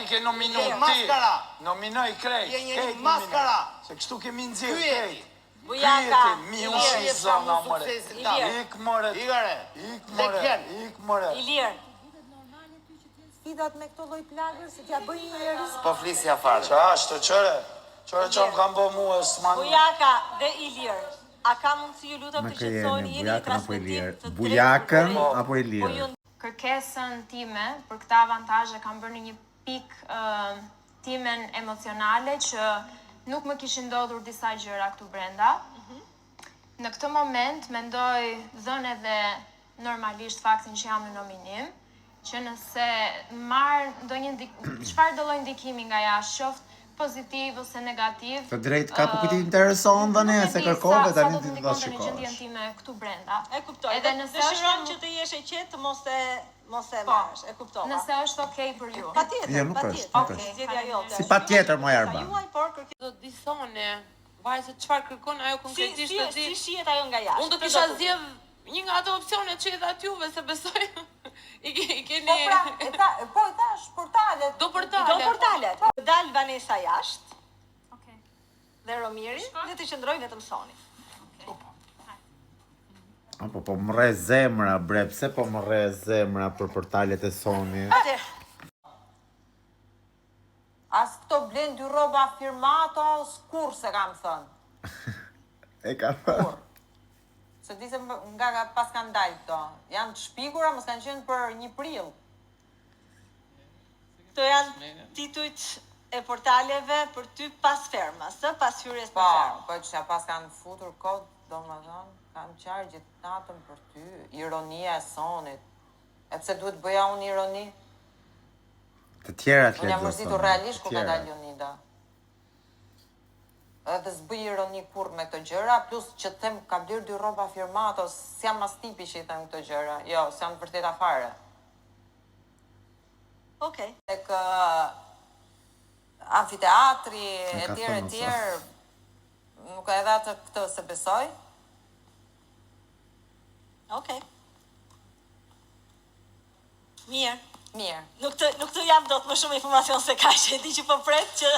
ke nominu ti. Maskara. Nominoj krejt. Je njëri maskara. Se kështu kemi nxjerr krejt. Bujaka. Miushi zona more. Ik more. Ik more. Ilir. Sfidat me këto lloj plagës, se t'ja bëjnë njerëz. Po flisja fare. Ç'ashtu çore? Çore çon kam bë mua s'man. Bujaka dhe Ilir. A ka mundësi ju lutem të qetësoni jeni në transmetim të Bujakën apo Ilir? Kërkesën time për këta avantazhe kam bërë në një pikë timen emocionale që nuk më kishin ndodhur disa gjëra këtu brenda. Në këtë moment mendoj dhënë edhe normalisht faktin që jam në nominim, që nëse marr çfarë do lloj ndikimi nga jashtë, qoftë pozitiv ose negativ. Të drejt ka po këtë intereson dhe ne, se kërkove tani të do shikosh. shikosh. Në gjendjen time këtu brenda. E kuptoj. Edhe nëse dëshiron që të jesh e qetë, mos e marrësh. E kuptova. Nëse është okay për ju. Patjetër, Jo, nuk është, nuk është. Zgjedhja jote. Si patjetër moj Arban. Juaj, por Do të disone, vajzë çfarë kërkon ajo konkretisht të di. Si shihet ajo nga jashtë? Unë do kisha zgjedh një nga ato opsionet që i dhat juve, se besoj i keni. Po i thash portalet. Do portalet. Dal Vanessa jashtë. Dhe Romiri, dhe të qëndroj vetëm Soni. Apo po më rre zemra, bre, pse po më rre zemra për portalet e Sony? As këto blen dy rroba firmato, s'kur se kam thënë. E ka thënë. Se di se nga pas kanë dalë këto. Janë të shpikura, mos kanë qenë për 1 prill. Këto janë titujt e portaleve për ty pas fermas, pas hyrjes në Po, fermë. po që pas kanë futur kod, domethënë, kam qarë gjithë natën për ty, ironia e Sonit. E pse duhet bëja unë ironi? Të tjerat Unë jam mërzitur realisht ku ka dalë Jonida. Edhe s'bëj ironi kur me këto gjëra, plus që them ka bler 2 rroba firmato, s'jam as tipi që i them këto gjëra. Jo, s'jam të vërteta fare. Okej. Tek amfiteatri, etj, nuk e dha të këtë se besoj. Okej. Mirë. Mirë. Nuk të jam dot më shumë informacion se kaq, e di që po pret që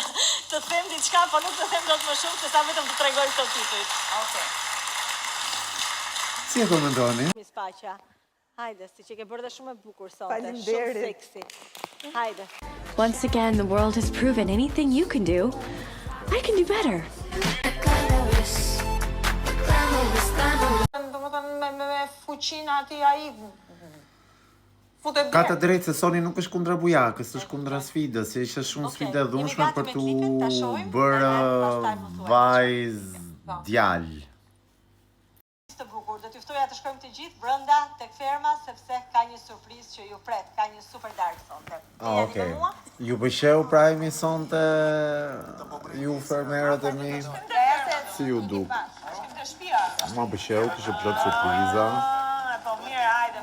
të them diçka, po nuk të them dot më shumë, se sa vetëm të tregoj këto titujt. Okej. Si e komentoni? Miss Paqa. Hajde, si që ke bërë dhe shumë e bukur sonte. Faleminderit. Shumë seksi. Hajde. Once again, the world has proven anything you can do, I can do better. Domethënë me fuqinë aty ai futet Ka të drejtë se Sony nuk është kundra bujakës, është kundra sfidës, se ishte shumë sfidë e dhunshme për t'u bërë vajzë djalë. Të bukur, do t'ju ftoja të shkojmë të gjithë brenda tek ferma, sepse ka një surprizë që ju pret, ka një super dark sonte. Okej. Ju pëlqeu pra imi sonte ju fermerët e mi? Si ju duk? Ma pëlqeu, kishte plot surpriza. Po mirë, hajde.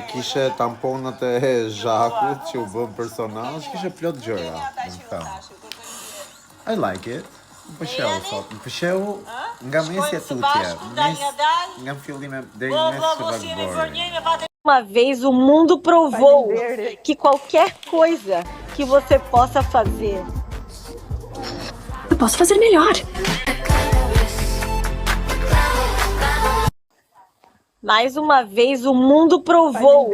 Kishe tamponët e Zhakut që u bën personazh, kishe plot gjëra. I like it. Më pëlqeu sot, më pëlqeu nga mesja tutje, nga fillimi deri në mes që vazhdoi. Uma vez o mundo provou que qualquer coisa que você possa fazer. Eu posso fazer melhor. Mais uma vez o mundo provou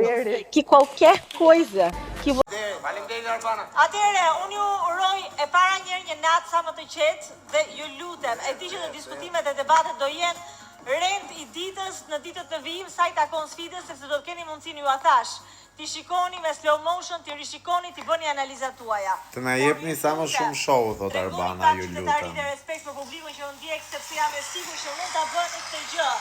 que qualquer coisa que você... Atëre, unë ju uroj e para njerë një natë sa më të qetë dhe ju lutem, e di që në diskutimet e debatet do jenë rend i ditës në ditët të vijim sa i takon sfidës, sepse do të keni mundësinë ju a thash. Ti shikoni me slow motion, ti rishikoni, ti bëni analizat tuaja. Të na jepni sa më shumë show, thot Arbana, ju lutem. Tregoni dhe respekt për publikun që unë ndjek, sepse jam e sigurt që mund ta bëni këtë gjë.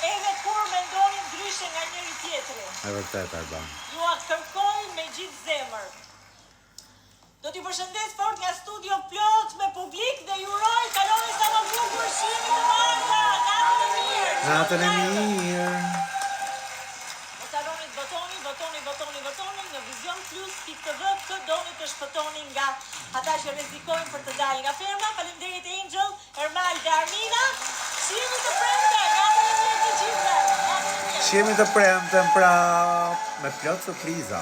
Edhe kur mendoni ndryshe nga njëri tjetri. E vërtet, Arban. Ju a kërkoj me gjithë zemër. Do t'i përshëndes fort nga studio plot me publik dhe ju uroj kaloni sa më bukur shihni të marta. Natën e mirë. Mos harroni të votoni në Vision Plus TV, këtë doni të shpëtoni nga ata që rrezikojnë për të dalë nga ferma. Faleminderit Angel, Ermal dhe Armina. Shihemi të premte, natën e mirë të gjithëve. Shihemi të premten pra me plot surpriza.